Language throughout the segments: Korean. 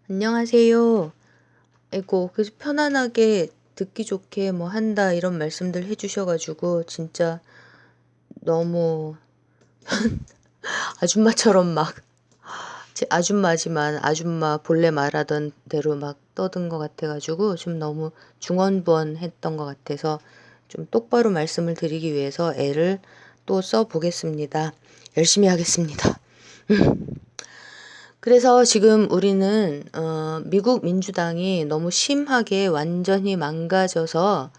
안녕하세요. 아이고, 그래서 편안하게 듣기 좋게 뭐 한다 이런 말씀들 해주셔가지고 진짜 너무 아줌마처럼 막 제 아줌마지만 아줌마 본래 말하던 대로 막 떠든 것 같아가지고 좀 너무 중언부언했던 것 같아서 좀 똑바로 말씀을 드리기 위해서 애를 또 써보겠습니다. 열심히 하겠습니다. 그래서 지금 우리는 미국 민주당이 너무 심하게 완전히 망가져서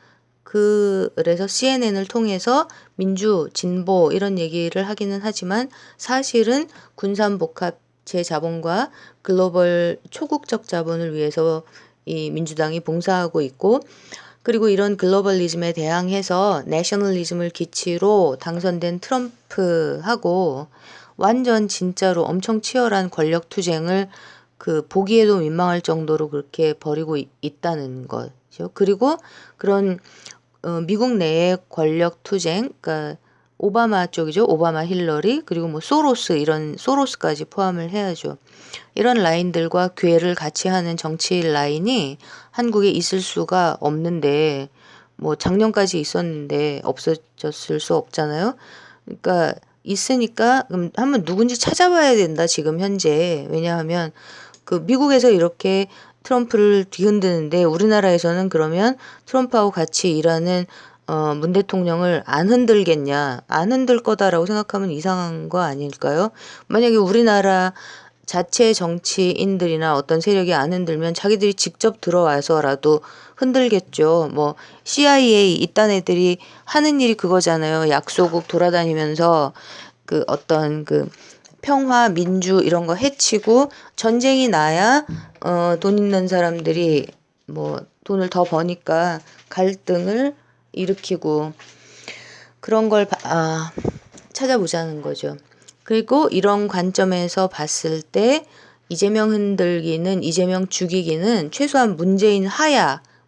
그래서 CNN을 통해서 민주, 진보 이런 얘기를 하기는 하지만 사실은 군산복합 재자본과 글로벌 초국적 자본을 위해서 이 민주당이 봉사하고 있고, 그리고 이런 글로벌리즘에 대항해서 내셔널리즘을 기치로 당선된 트럼프하고 완전 진짜로 엄청 치열한 권력 투쟁을 보기에도 민망할 정도로 그렇게 벌이고 있다는 거죠. 그리고 그런 미국 내의 권력 투쟁, 그러니까 오바마 쪽이죠. 오바마, 힐러리, 그리고 뭐 소로스, 이런 소로스까지 포함을 해야죠. 이런 라인들과 궤를 같이 하는 정치 라인이 한국에 있을 수가 없는데, 뭐 작년까지 있었는데 없어졌을 수 없잖아요. 그러니까 있으니까 그럼 한번 누군지 찾아봐야 된다 지금 현재. 왜냐하면 미국에서 이렇게 트럼프를 뒤흔드는데 우리나라에서는 그러면 트럼프하고 같이 일하는 문 대통령을 안 흔들겠냐, 안 흔들 거다라고 생각하면 이상한 거 아닐까요? 만약에 우리나라 자체 정치인들이나 어떤 세력이 안 흔들면 자기들이 직접 들어와서라도 흔들겠죠. 뭐 CIA 이딴 애들이 하는 일이 그거잖아요. 약소국 돌아다니면서 어떤 평화, 민주 이런 거 해치고 전쟁이 나야 돈 있는 사람들이 뭐 돈을 더 버니까 갈등을 일으키고 그런 걸 찾아보자는 거죠. 그리고 이런 관점에서 봤을 때 이재명 흔들기는, 이재명 죽이기는 최소한 문재인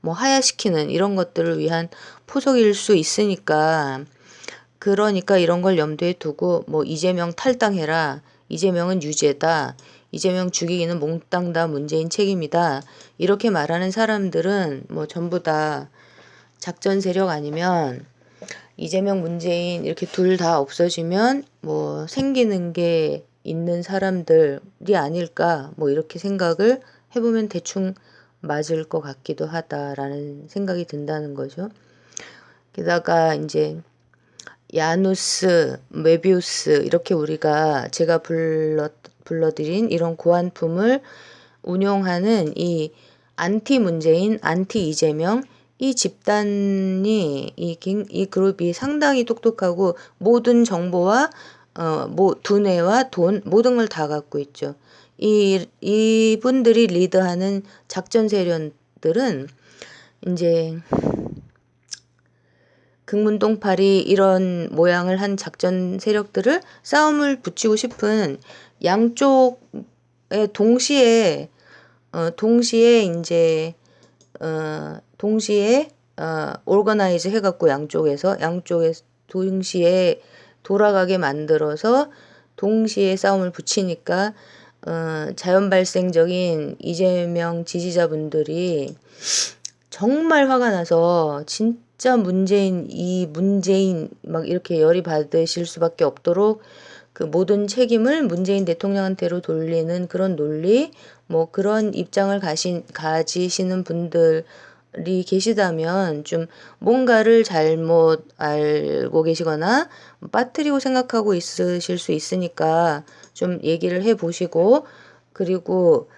뭐 하야시키는 이런 것들을 위한 포석일 수 있으니까, 그러니까 이런 걸 염두에 두고 뭐 이재명 탈당해라, 이재명은 유죄다, 이재명 죽이기는 몽땅 다 문재인 책임이다, 이렇게 말하는 사람들은 뭐 전부 다 작전 세력 아니면 이재명, 문재인 이렇게 둘 다 없어지면 뭐 생기는 게 있는 사람들이 아닐까, 뭐 이렇게 생각을 해보면 대충 맞을 것 같기도 하다라는 생각이 든다는 거죠. 게다가 이제 야누스, 메비우스 이렇게 우리가 제가 불러드린 이런 고안품을 운용하는 이 안티 문재인, 안티 이재명 이 집단이 이 그룹이 상당히 똑똑하고 모든 정보와 두뇌와 돈 모든 걸 다 갖고 있죠. 이분들이 리드하는 작전 세력들은 이제 극문동팔이 이런 모양을 한 작전 세력들을 싸움을 붙이고 싶은 양쪽에 동시에 이제 동시에 오거나이즈 해갖고 양쪽에 동시에 돌아가게 만들어서 동시에 싸움을 붙이니까 자연 발생적인 이재명 지지자분들이 정말 화가 나서 진짜 문재인 막 이렇게 열이 받으실 수밖에 없도록 모든 책임을 문재인 대통령한테로 돌리는 그런 논리, 뭐 그런 입장을 가지시는 분들이 계시다면 좀 뭔가를 잘못 알고 계시거나 빠뜨리고 생각하고 있으실 수 있으니까 좀 얘기를 해보시고, 그리고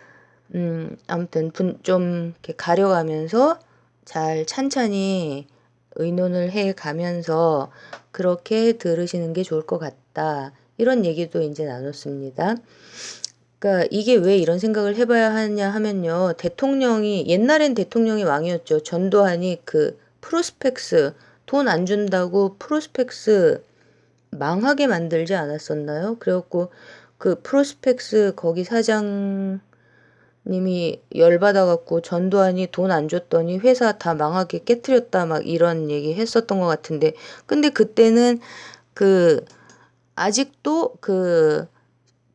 아무튼 좀 이렇게 가려가면서 잘 찬찬히 의논을 해 가면서 그렇게 들으시는 게 좋을 것 같다. 이런 얘기도 이제 나눴습니다. 그러니까 이게 왜 이런 생각을 해봐야 하냐 하면요. 옛날엔 대통령이 왕이었죠. 전두환이 프로스펙스, 돈 안 준다고 프로스펙스 망하게 만들지 않았었나요? 그래갖고 프로스펙스 거기 사장 님이 열받아갖고 전두환이 돈 안 줬더니 회사 다 망하게 깨뜨렸다 막 이런 얘기 했었던 것 같은데, 근데 그때는 아직도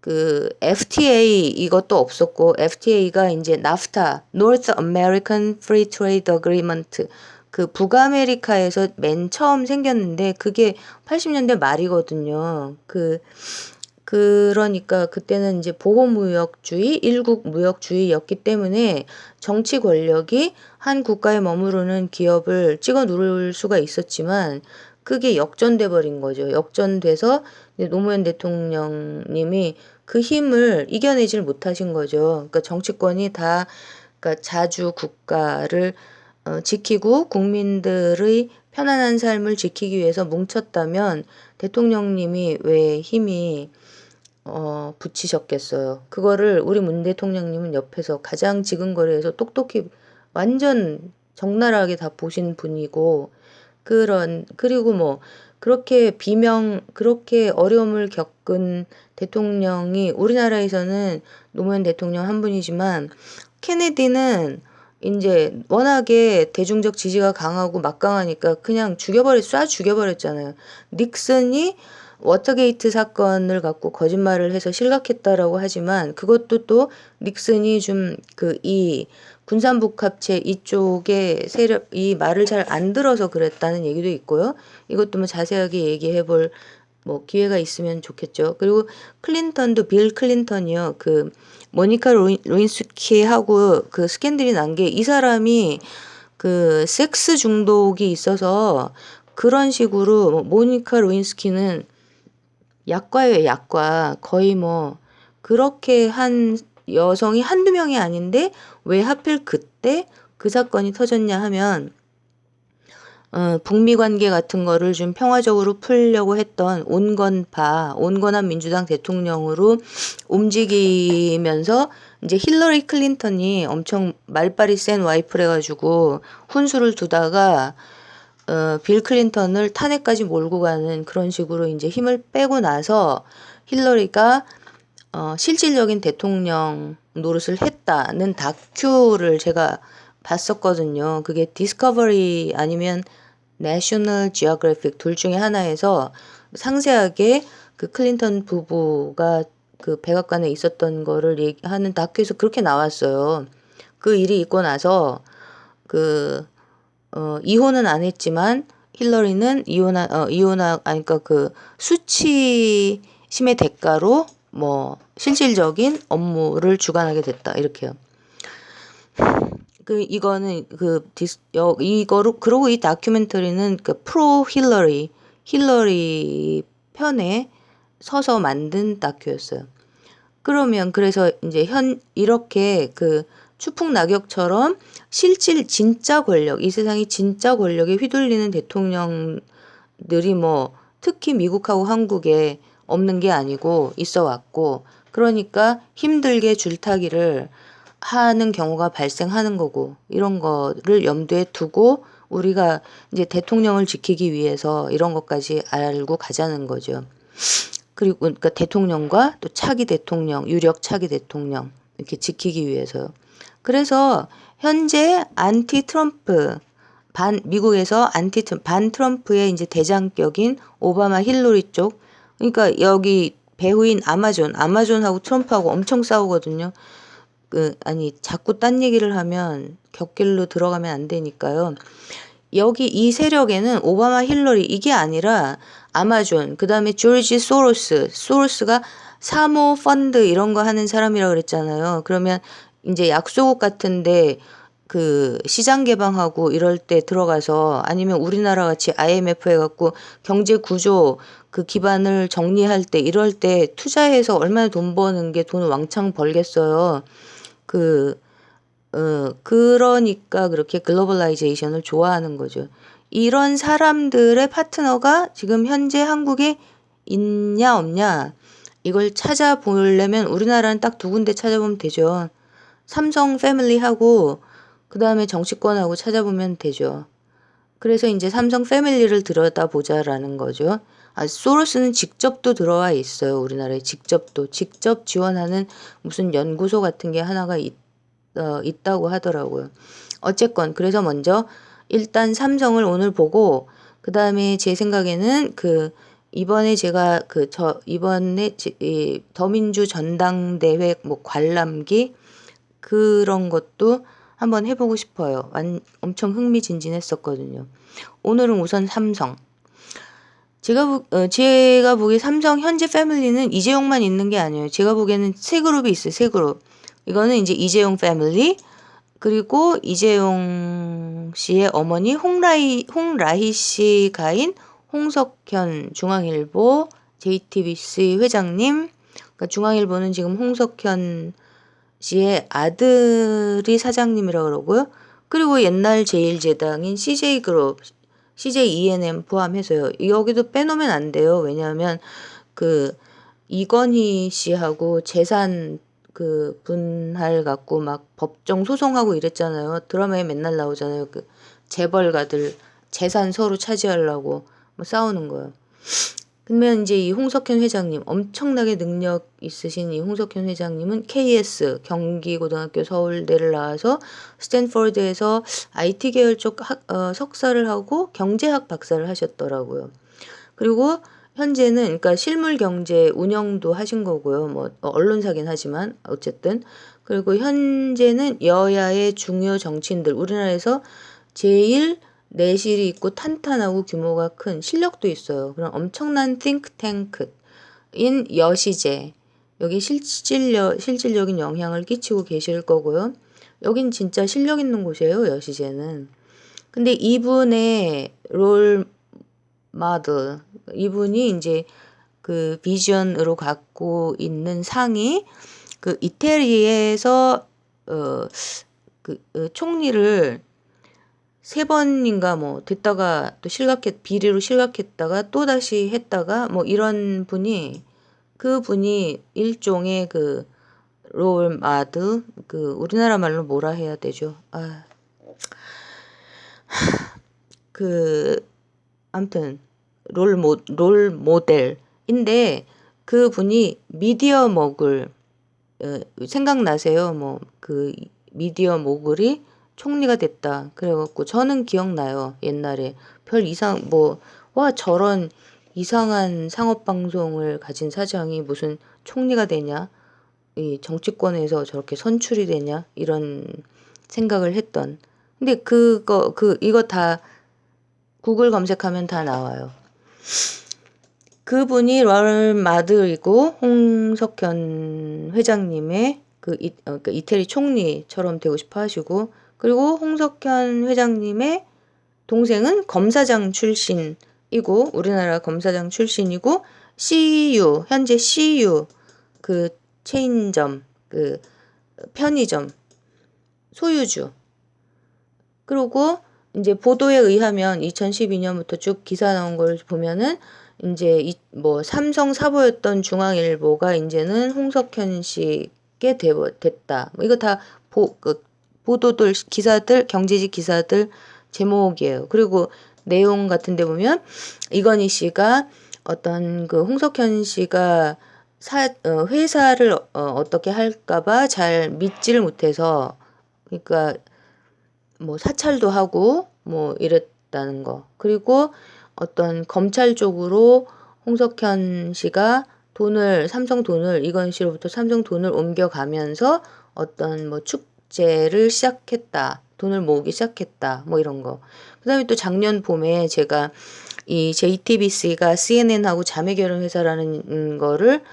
그 FTA 이것도 없었고, FTA가 이제 NAFTA, North American Free Trade Agreement, 그 북아메리카에서 맨 처음 생겼는데 그게 80년대 말이거든요. 그러니까 그때는 이제 보호무역주의, 일국무역주의였기 때문에 정치 권력이 한 국가에 머무르는 기업을 찍어 누를 수가 있었지만 그게 역전돼 버린 거죠. 역전돼서 노무현 대통령님이 그 힘을 이겨내질 못하신 거죠. 그러니까 정치권이 다, 그러니까 자주 국가를 지키고 국민들의 편안한 삶을 지키기 위해서 뭉쳤다면 대통령님이 왜 힘이 붙이셨겠어요. 그거를 우리 문 대통령님은 옆에서 가장 지근거리에서 똑똑히 완전 적나라하게 다 보신 분이고, 그리고 뭐 그렇게 어려움을 겪은 대통령이 우리나라에서는 노무현 대통령 한 분이지만, 케네디는 이제 워낙에 대중적 지지가 강하고 막강하니까 그냥 쏴 죽여버렸잖아요. 닉슨이 워터게이트 사건을 갖고 거짓말을 해서 실각했다라고 하지만 그것도 또 닉슨이 좀 이 군산복합체 이쪽의 세력, 이 말을 잘 안 들어서 그랬다는 얘기도 있고요. 이것도 뭐 자세하게 얘기해 볼 뭐 기회가 있으면 좋겠죠. 그리고 빌 클린턴이요. 그 모니카 루인스키하고 그 스캔들이 난 게, 이 사람이 그 섹스 중독이 있어서 그런 식으로, 모니카 루인스키는 약과예요, 약과. 거의 뭐 그렇게 한 여성이 한두 명이 아닌데 왜 하필 그때 그 사건이 터졌냐 하면, 북미 관계 같은 거를 좀 평화적으로 풀려고 했던 온건한 민주당 대통령으로 움직이면서 이제 힐러리 클린턴이 엄청 말빨이 센 와이프래 가지고 훈수를 두다가 빌 클린턴을 탄핵까지 몰고 가는 그런 식으로 이제 힘을 빼고 나서 힐러리가 실질적인 대통령 노릇을 했다는 다큐를 제가 봤었거든요. 그게 디스커버리 아니면 내셔널 지오그래픽 둘 중에 하나에서 상세하게 그 클린턴 부부가 그 백악관에 있었던 거를 얘기하는 다큐에서 그렇게 나왔어요. 그 일이 있고 나서 이혼은 안 했지만 힐러리는 그러니까 그 수치심의 대가로 뭐 실질적인 업무를 주관하게 됐다, 이렇게요. 이거는 그러고 이 다큐멘터리는 그 프로 힐러리 편에 서서 만든 다큐였어요. 그래서 이제 이렇게 그 추풍낙엽처럼 진짜 권력, 이 세상이 진짜 권력에 휘둘리는 대통령들이 뭐 특히 미국하고 한국에 없는 게 아니고 있어 왔고, 그러니까 힘들게 줄타기를 하는 경우가 발생하는 거고, 이런 거를 염두에 두고 우리가 이제 대통령을 지키기 위해서 이런 것까지 알고 가자는 거죠. 그리고 그러니까 대통령과 또 유력 차기 대통령 이렇게 지키기 위해서요. 그래서 현재 미국에서 반 트럼프의 이제 대장격인 오바마 힐러리 쪽, 그러니까 여기 배후인 아마존하고 트럼프하고 엄청 싸우거든요. 자꾸 딴 얘기를 하면 곁길로 들어가면 안 되니까요. 여기 이 세력에는 오바마 힐러리 이게 아니라 아마존, 그 다음에 조지 소로스가 사모 펀드 이런 거 하는 사람이라고 그랬잖아요. 그러면 이제 약소국 같은데 그 시장 개방하고 이럴 때 들어가서, 아니면 우리나라 같이 IMF 해갖고 경제 구조 그 기반을 정리할 때, 이럴 때 투자해서 얼마나 돈 버는 게 돈을 왕창 벌겠어요. 그러니까 그렇게 글로벌라이제이션을 좋아하는 거죠. 이런 사람들의 파트너가 지금 현재 한국에 있냐 없냐, 이걸 찾아보려면 우리나라는 딱 두 군데 찾아보면 되죠. 삼성 패밀리하고 그 다음에 정치권하고 찾아보면 되죠. 그래서 이제 삼성 패밀리를 들여다보자라는 거죠. 소로스는 직접도 들어와 있어요. 우리나라에 직접 지원하는 무슨 연구소 같은 게 하나가 있다고 하더라고요. 어쨌건 그래서 먼저 일단 삼성을 오늘 보고, 그 다음에 제 생각에는 그 이번에 제가 이번에 이 더민주 전당대회 뭐 관람기 그런 것도 한번 해보고 싶어요. 엄청 흥미진진했었거든요. 오늘은 우선 삼성. 제가 보기에 삼성 현재 패밀리는 이재용만 있는 게 아니에요. 제가 보기에는 세 그룹이 있어요. 세 그룹. 이거는 이제 이재용 패밀리, 그리고 이재용 씨의 어머니 홍라희 씨가인 홍석현 중앙일보 JTBC 회장님. 그러니까 중앙일보는 지금 홍석현 씨의 아들이 사장님이라고 그러고요. 그리고 옛날 제일제당인 CJ그룹, CJ ENM 포함해서요. 여기도 빼놓으면 안 돼요. 왜냐하면 그 이건희 씨하고 재산 그 분할 갖고 막 법정 소송하고 이랬잖아요. 드라마에 맨날 나오잖아요. 그 재벌가들 재산 서로 차지하려고 뭐 싸우는 거예요. 그러면 이제 이 홍석현 회장님, 엄청나게 능력 있으신 이 홍석현 회장님은 KS 경기고등학교 서울대를 나와서 스탠퍼드에서 IT 계열 쪽 석사를 하고 경제학 박사를 하셨더라고요. 그리고 현재는 그러니까 실물 경제 운영도 하신 거고요. 뭐 언론사긴 하지만 어쨌든. 그리고 현재는 여야의 중요 정치인들, 우리나라에서 제일 내실이 있고 탄탄하고 규모가 큰 실력도 있어요. 그런 엄청난 띵크탱크인 여시제, 여기 실질적인 영향을 끼치고 계실 거고요. 여긴 진짜 실력 있는 곳이에요, 여시제는. 근데 이분의 롤 모델, 이분이 이제 그 비전으로 갖고 있는 상이 그 이태리에서 총리를 세 번인가 뭐 됐다가 또 비리로 실각했다가 또 다시 했다가 뭐 이런 분이, 그분이 일종의 그 롤 모델, 그 우리나라 말로 뭐라 해야 되죠? 아무튼 롤 모델인데, 그분이 미디어 mogul, 생각나세요? 뭐 그 미디어 모글이 총리가 됐다. 그래갖고 저는 기억나요. 옛날에 와 저런 이상한 상업방송을 가진 사장이 무슨 총리가 되냐? 이 정치권에서 저렇게 선출이 되냐? 이런 생각을 했던. 근데 이거 다 구글 검색하면 다 나와요. 그분이 롤마들이고 홍석현 회장님의 그러니까 이태리 총리처럼 되고 싶어 하시고, 그리고 홍석현 회장님의 동생은 검사장 출신이고, 우리나라 검사장 출신이고, 현재 CU 그 체인점, 그 편의점 소유주. 그리고 이제 보도에 의하면 2012년부터 쭉 기사 나온 걸 보면은 이제 뭐 삼성 사보였던 중앙일보가 이제는 홍석현 씨께 됐다. 뭐 이거 다 보도들, 기사들, 경제지 기사들 제목이에요. 그리고 내용 같은 데 보면 이건희 씨가 어떤 그 홍석현 씨가 회사를 어떻게 할까봐 잘 믿지를 못해서, 그러니까 뭐 사찰도 하고 뭐 이랬다는 거. 그리고 어떤 검찰 쪽으로 홍석현 씨가 삼성 돈을, 이건 씨로부터 삼성 돈을 옮겨가면서 어떤 뭐 축제를 시작했다. 돈을 모으기 시작했다. 뭐 이런 거. 그 다음에 또 작년 봄에 제가 이 JTBC가 CNN하고 자매 결혼 회사라는 거를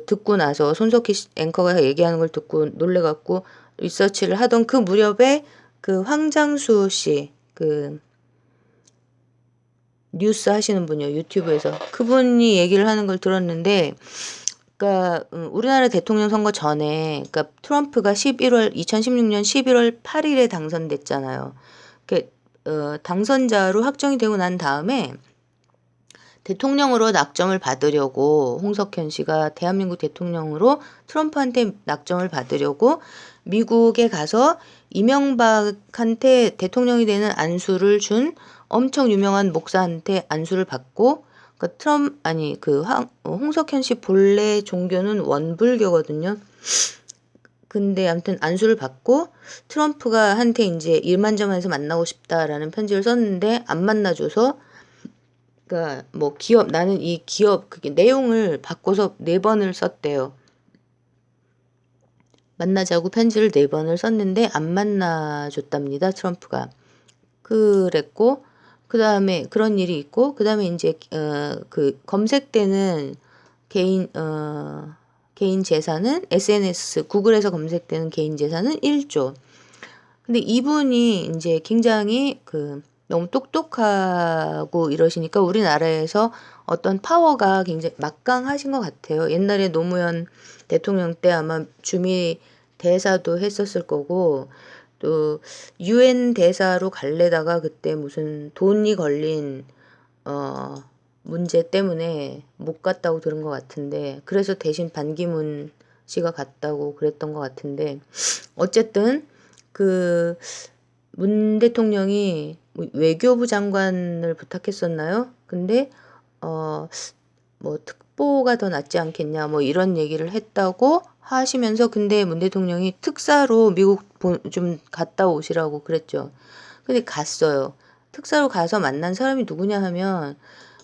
듣고 나서, 손석희 앵커가 얘기하는 걸 듣고 놀래갖고 리서치를 하던 그 무렵에 그 황장수 씨, 그 뉴스 하시는 분이요, 유튜브에서. 그분이 얘기를 하는 걸 들었는데, 그러니까 우리나라 대통령 선거 전에, 그러니까 트럼프가 2016년 11월 8일에 당선됐잖아요. 당선자로 확정이 되고 난 다음에 대통령으로 낙점을 받으려고, 홍석현 씨가 대한민국 대통령으로 트럼프한테 낙점을 받으려고 미국에 가서 이명박한테 대통령이 되는 안수를 준 엄청 유명한 목사한테 안수를 받고, 홍석현 씨 본래 종교는 원불교거든요. 근데 아무튼 안수를 받고 트럼프가 한테 이제 일만져만해서 만나고 싶다라는 편지를 썼는데 안 만나줘서 그러니까 뭐 기업 나는 이 기업 그게 내용을 바꿔서 4번을 썼대요. 만나자고 편지를 4번을 썼는데 안 만나줬답니다. 트럼프가. 그랬고 그다음에 그런 일이 있고 그다음에 이제 그 검색되는 개인 재산은 SNS 구글에서 검색되는 개인 재산은 1조. 근데 이분이 이제 굉장히 너무 똑똑하고 이러시니까 우리나라에서 어떤 파워가 굉장히 막강하신 것 같아요. 옛날에 노무현 대통령 때 아마 주미 대사도 했었을 거고 또 유엔 대사로 갈래다가 그때 무슨 돈이 걸린 어 문제 때문에 못 갔다고 들은 것 같은데 그래서 대신 반기문 씨가 갔다고 그랬던 것 같은데 어쨌든 그 문 대통령이 외교부 장관을 부탁했었나요? 근데 어 뭐 특보가 더 낫지 않겠냐 뭐 이런 얘기를 했다고 하시면서 근데 문 대통령이 특사로 미국 좀 갔다 오시라고 그랬죠. 근데 갔어요. 특사로 가서 만난 사람이 누구냐 하면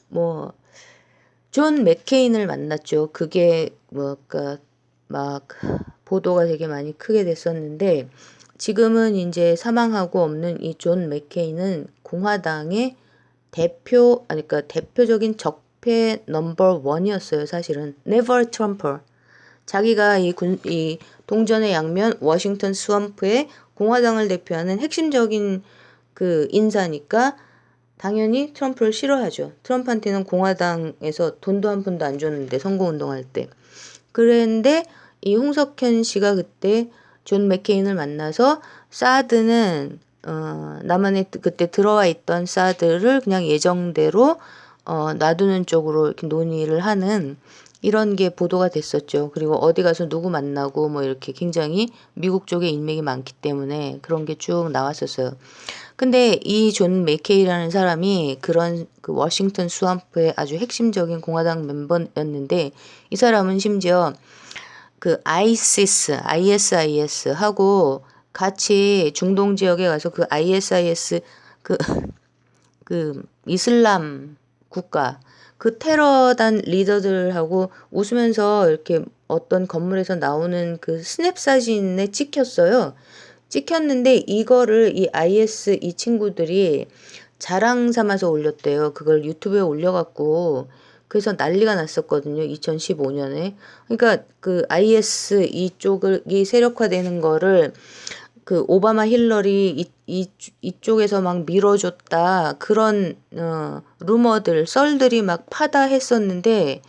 뭐 존 맥케인을 만났죠. 그게 뭐까 막 보도가 되게 많이 크게 됐었는데 지금은 이제 사망하고 없는 이 존 맥케인은 공화당의 그러니까 대표적인 적폐 넘버 원이었어요. 사실은 never Trumper. 자기가 이 동전의 양면 워싱턴 스왑프의 공화당을 대표하는 핵심적인 그 인사니까 당연히 트럼프를 싫어하죠. 트럼프한테는 공화당에서 돈도 한 푼도 안 줬는데 선거운동할 때. 그런데 이 홍석현 씨가 그때 존 맥케인을 만나서 사드는 남한에 그때 들어와 있던 사드를 그냥 예정대로 놔두는 쪽으로 이렇게 논의를 하는 이런 게 보도가 됐었죠. 그리고 어디 가서 누구 만나고 뭐 이렇게 굉장히 미국 쪽에 인맥이 많기 때문에 그런 게 쭉 나왔었어요. 근데 이 존 맥케이라는 사람이 그런 그 워싱턴 스왑프의 아주 핵심적인 공화당 멤버였는데 이 사람은 심지어 그 ISIS 하고 같이 중동 지역에 가서 그 ISIS 그, 그 이슬람 국가 그 테러단 리더들하고 웃으면서 이렇게 어떤 건물에서 나오는 그 스냅 사진에 찍혔어요. 찍혔는데 이거를 이 IS 이 친구들이 자랑 삼아서 올렸대요. 그걸 유튜브에 올려갖고 그래서 난리가 났었거든요. 2015년에. 그러니까 그 IS 이쪽이 세력화되는 거를 그 오바마 힐러리 이쪽에서 막 밀어줬다. 그런 루머들, 썰들이 막 파다했었는데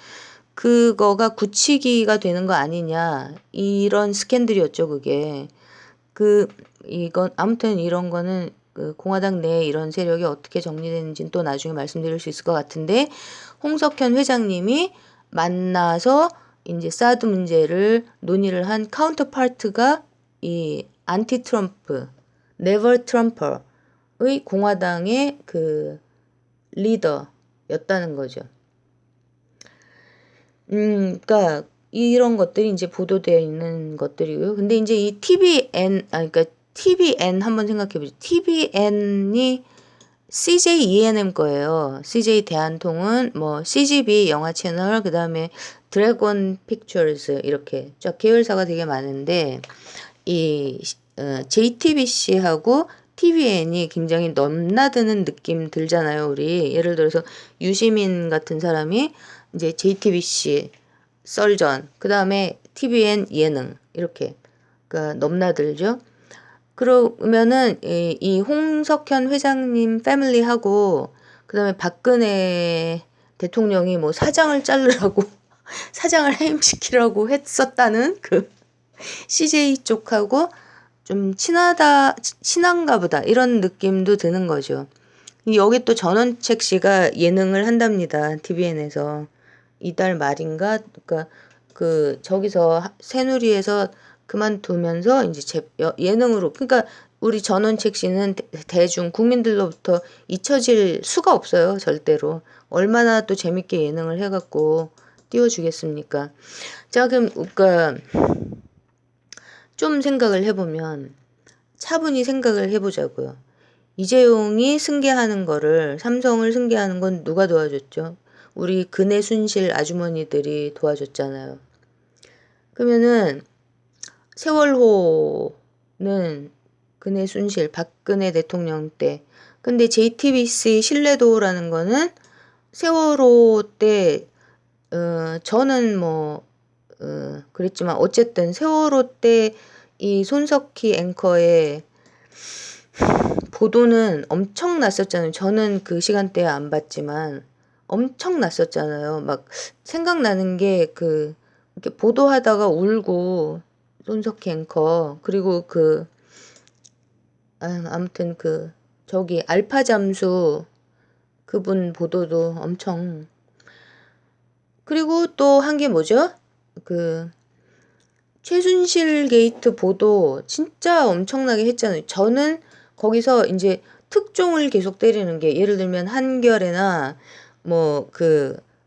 그거가 굳히기가 되는 거 아니냐. 이런 스캔들이었죠, 그게. 이건 아무튼 이런 거는 그 공화당 내에 이런 세력이 어떻게 정리되는지는 또 나중에 말씀드릴 수 있을 것 같은데 홍석현 회장님이 만나서 이제 사드 문제를 논의를 한 카운터파트가 이 안티 트럼프, 네버 트럼퍼의 공화당의 그 리더였다는 거죠. 그러니까 이런 것들이 이제 보도되어 있는 것들이고요. 근데 이제 이 그러니까 TVN 한번 생각해 보죠. TVN이 CJ ENM 거예요. CJ 대한통운, 뭐 CGV 영화 채널, 그다음에 드래곤 픽처스 이렇게 쫙 계열사가 되게 많은데 이 JTBC하고 TVN이 굉장히 넘나드는 느낌 들잖아요, 우리. 예를 들어서 유시민 같은 사람이 이제 JTBC 썰전, 그다음에 TVN 예능 이렇게 그러니까 넘나들죠. 그러면은 이 홍석현 회장님 패밀리하고 그다음에 박근혜 대통령이 뭐 사장을 자르라고 사장을 해임시키라고 했었다는 그 CJ 쪽하고 좀 친한가 보다 이런 느낌도 드는 거죠. 여기 또 전원책 씨가 예능을 한답니다. TVN에서 이달 말인가 그러니까 그 저기서 새누리에서 그만두면서 이제 예능으로 그러니까 우리 전원책 씨는 대중 국민들로부터 잊혀질 수가 없어요. 절대로. 얼마나 또 재밌게 예능을 해갖고 띄워주겠습니까? 자 그럼 그러니까 좀 생각을 해보면 차분히 생각을 해보자고요. 이재용이 승계하는 거를, 삼성을 승계하는 건 누가 도와줬죠? 우리 근혜순실 아주머니들이 도와줬잖아요. 그러면은 세월호는 근혜순실, 박근혜 대통령 때. 근데 JTBC 신뢰도라는 거는 세월호 때, 저는 뭐, 그랬지만 어쨌든 세월호 때 이 손석희 앵커의 보도는 엄청 났었잖아요. 저는 그 시간대에 안 봤지만 엄청 났었잖아요. 막 생각나는 게 이렇게 보도하다가 울고 손석희 앵커 그리고 아무튼 저기 알파 잠수 그분 보도도 엄청. 그리고 또 한 게 뭐죠? 최순실 게이트 보도 진짜 엄청나게 했잖아요. 저는 거기서 이제 특종을 계속 때리는 게, 예를 들면 한겨레나 뭐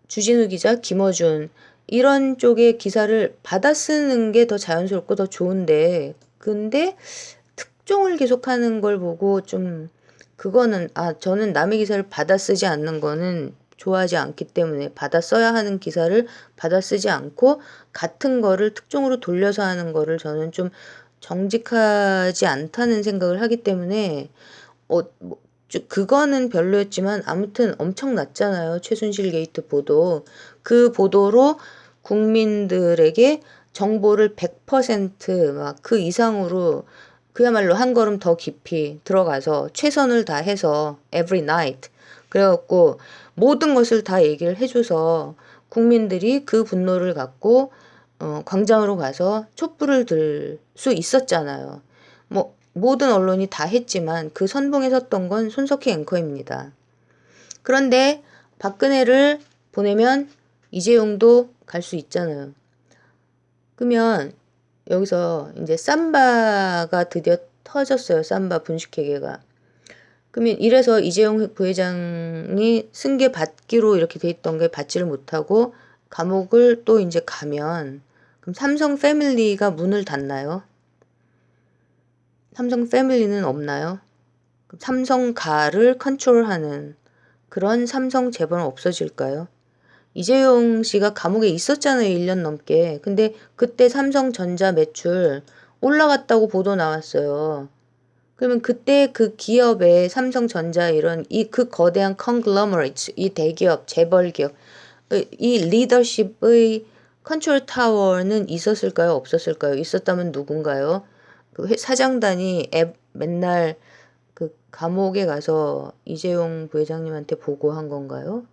주진우 기자, 김어준 이런 쪽의 기사를 받아 쓰는 게 더 자연스럽고 더 좋은데, 근데 특종을 계속하는 걸 보고 좀, 그거는 저는 남의 기사를 받아 쓰지 않는 거는 좋아하지 않기 때문에, 받아 써야 하는 기사를 받아 쓰지 않고 같은 거를 특종으로 돌려서 하는 거를 저는 좀 정직하지 않다는 생각을 하기 때문에 그거는 별로였지만 아무튼 엄청났잖아요. 최순실 게이트 보도. 그 보도로 국민들에게 정보를 100% 막 그 이상으로 그야말로 한 걸음 더 깊이 들어가서 최선을 다해서 every night 그래갖고 모든 것을 다 얘기를 해줘서 국민들이 그 분노를 갖고 광장으로 가서 촛불을 들 수 있었잖아요. 뭐 모든 언론이 다 했지만 그 선봉에 섰던 건 손석희 앵커입니다. 그런데 박근혜를 보내면 이재용도 갈 수 있잖아요. 그러면 여기서 이제 삼바가 드디어 터졌어요. 삼바 분식회계가. 그러면 이래서 이재용 부회장이 승계 받기로 이렇게 돼 있던 게 받지를 못하고 감옥을 또 이제 가면, 그럼 삼성 패밀리가 문을 닫나요? 삼성 패밀리는 없나요? 삼성가를 컨트롤하는 그런 삼성 재벌은 없어질까요? 이재용 씨가 감옥에 있었잖아요. 1년 넘게. 근데 그때 삼성전자 매출 올라갔다고 보도 나왔어요. 그러면 그때 그 기업의 삼성전자 이런 그 거대한 컨글로머레이트, 이 대기업, 재벌 기업, 이 리더십의 컨트롤 타워는 있었을까요? 없었을까요? 있었다면 누군가요? 사장단이 맨날 감옥에 가서 이재용 부회장님한테 보고한 건가요?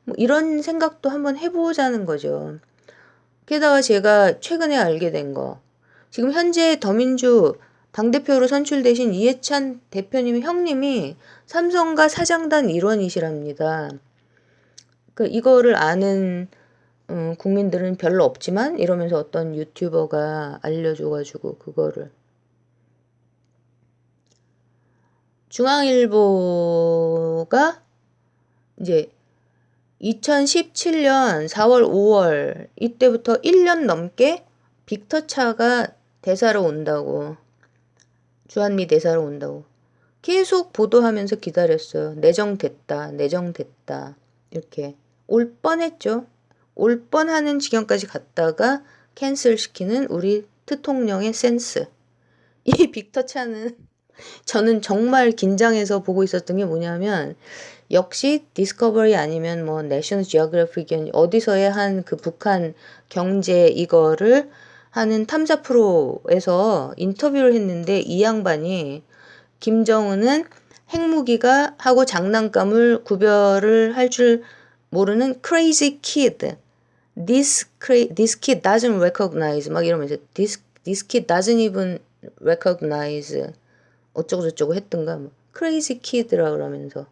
뭐 이런 생각도 한번 해보자는 거죠. 게다가 제가 최근에 알게 된 거, 지금 현재 더민주 당대표로 선출되신 이해찬 대표님 형님이 삼성가 사장단 일원이시랍니다. 이거를 아는 국민들은 별로 없지만 이러면서 어떤 유튜버가 알려줘가지고 그거를 중앙일보가 이제 2017년 4월, 5월 이때부터 1년 넘게 빅터차가 대사로 온다고, 주한미 대사로 온다고 계속 보도하면서 기다렸어요. 내정됐다, 내정됐다 이렇게 올 뻔했죠. 올 뻔하는 지경까지 갔다가 캔슬시키는 우리 대통령의 센스. 이 빅터차는 저는 정말 긴장해서 보고 있었던 게 뭐냐면, 역시 디스커버리 아니면 뭐 내셔널 지오그래픽 어디서의 한 북한 경제 이거를 하는 탐사 프로에서 인터뷰를 했는데, 이 양반이 김정은은 핵무기가 하고 장난감을 구별을 할 줄 모르는 crazy kid. This kid doesn't recognize 막 이러면서 this kid doesn't even recognize 어쩌고저쩌고 했던가, 뭐 크레이지 키드라 그러면서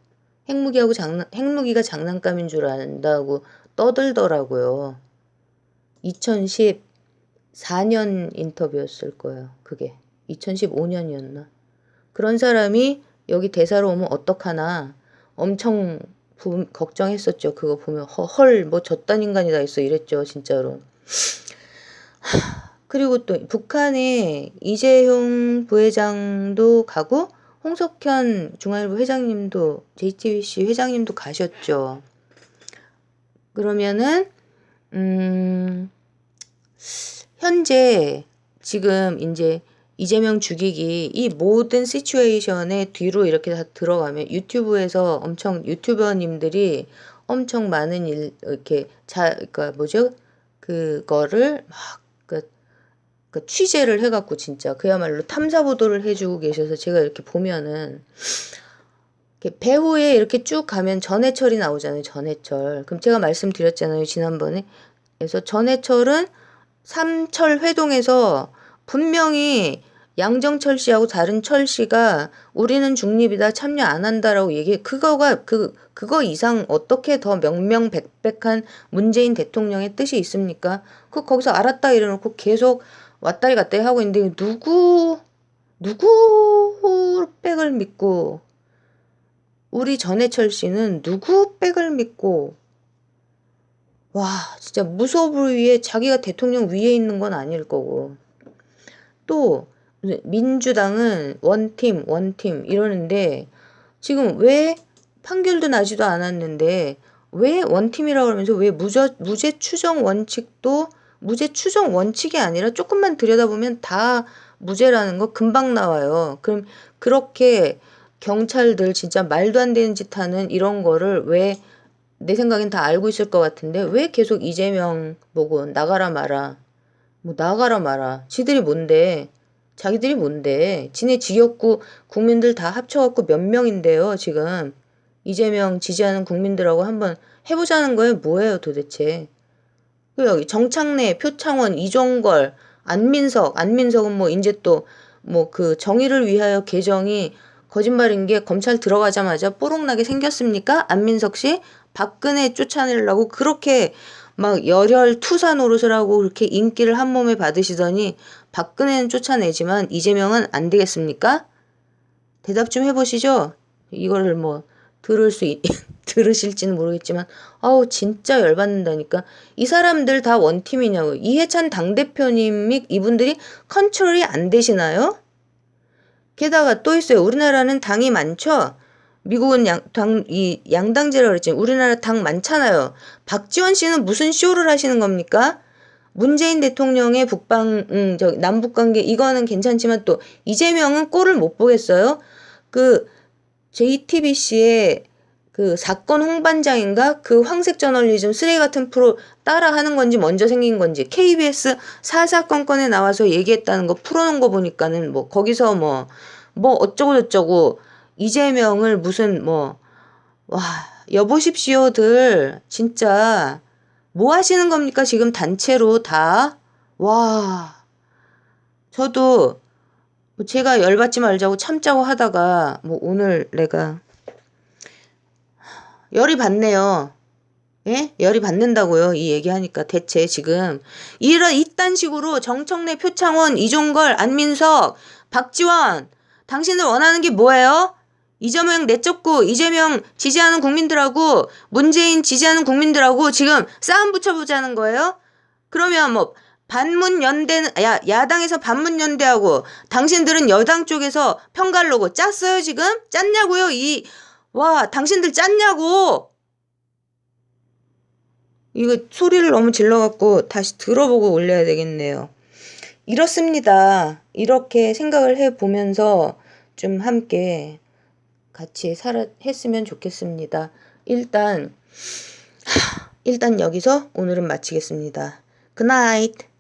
핵무기가 장난감인 줄 안다고 떠들더라고요. 2014년 인터뷰였을 거예요. 그게 2015년이었나. 그런 사람이 여기 대사로 오면 어떡하나 엄청 걱정했었죠. 그거 보면 헐 뭐 저딴 인간이 다 있어 이랬죠. 진짜로. 그리고 또 북한에 이재용 부회장도 가고 홍석현 중앙일보 회장님도 JTBC 회장님도 가셨죠. 그러면은 현재 지금 이제 이재명 죽이기 이 모든 시츄에이션에 뒤로 이렇게 다 들어가면 유튜브에서 엄청 유튜버님들이 엄청 많은 이렇게 그러니까 뭐죠? 그거를 막 그 취재를 해갖고 진짜 그야말로 탐사 보도를 해주고 계셔서 제가 이렇게 보면은 이렇게 배후에 이렇게 쭉 가면 전해철이 나오잖아요. 전해철. 그럼 제가 말씀드렸잖아요. 지난번에. 그래서 전해철은 삼철 회동에서 분명히 양정철 씨하고 다른 철 씨가 우리는 중립이다 참여 안 한다라고 그거 이상 어떻게 더 명명백백한 문재인 대통령의 뜻이 있습니까? 거기서 알았다 이래놓고 계속 왔다리 갔다리 하고 있는데 누구 백을 믿고 우리 전해철 씨는 누구 백을 믿고 와 진짜 무소불위에 자기가 대통령 위에 있는 건 아닐 거고 또 민주당은 원팀 이러는데 지금 왜 판결도 나지도 않았는데 왜 원팀이라고 그러면서 왜 무죄 추정 원칙이 아니라 조금만 들여다보면 다 무죄라는 거 금방 나와요. 그럼 그렇게 경찰들 진짜 말도 안 되는 짓 하는 이런 거를 왜 내 생각엔 다 알고 있을 것 같은데 왜 계속 이재명 보고 나가라 마라 뭐 나가라 마라 지들이 뭔데 자기들이 뭔데 지네 지역구 국민들 다 합쳐갖고 몇 명인데요 지금 이재명 지지하는 국민들하고 한번 해보자는 거예요 뭐예요 도대체 그 여기 정창래 표창원 이종걸 안민석은 뭐 이제 또 뭐 그 정의를 위하여 개정이 거짓말인 게 검찰 들어가자마자 뽀록나게 생겼습니까? 안민석 씨 박근혜 쫓아내려고 그렇게 막 열혈 투사 노릇을 하고 그렇게 인기를 한 몸에 받으시더니 박근혜는 쫓아내지만 이재명은 안 되겠습니까? 대답 좀 해보시죠. 이거를 뭐 들으실지는 모르겠지만 아우 진짜 열받는다니까. 이 사람들 다 원팀이냐고. 이해찬 당대표님이 이분들이 컨트롤이 안 되시나요? 게다가 또 있어요. 우리나라는 당이 많죠. 미국은 양당제라고 그랬지. 우리나라 당 많잖아요. 박지원 씨는 무슨 쇼를 하시는 겁니까? 문재인 대통령의 남북관계 이거는 괜찮지만 또 이재명은 꼴을 못 보겠어요. 그 JTBC의 그 사건 홍반장인가 그 황색 저널리즘 쓰레기 같은 프로 따라 하는 건지 먼저 생긴 건지 KBS 사사건건에 나와서 얘기했다는 거 풀어놓은 거 보니까는 뭐 거기서 뭐 어쩌고 저쩌고 이재명을 무슨 와 여보십시오들 진짜 뭐 하시는 겁니까 지금 단체로 다 와 저도 제가 열받지 말자고 참자고 하다가 뭐 오늘 내가 열이 받네요. 예? 열이 받는다고요. 이 얘기하니까 대체 지금 이딴 식으로 정청래, 표창원, 이종걸, 안민석, 박지원 당신들 원하는 게 뭐예요? 이재명 내쫓고 이재명 지지하는 국민들하고 문재인 지지하는 국민들하고 지금 싸움 붙여보자는 거예요? 그러면 뭐 반문연대는 야당에서 반문연대하고 당신들은 여당 쪽에서 편갈로고 짰어요 지금? 짰냐고요? 와 당신들 짰냐고? 이거 소리를 너무 질러갖고 다시 들어보고 올려야 되겠네요. 이렇습니다. 이렇게 생각을 해보면서 좀 함께 같이 했으면 좋겠습니다. 일단 여기서 오늘은 마치겠습니다. Good night.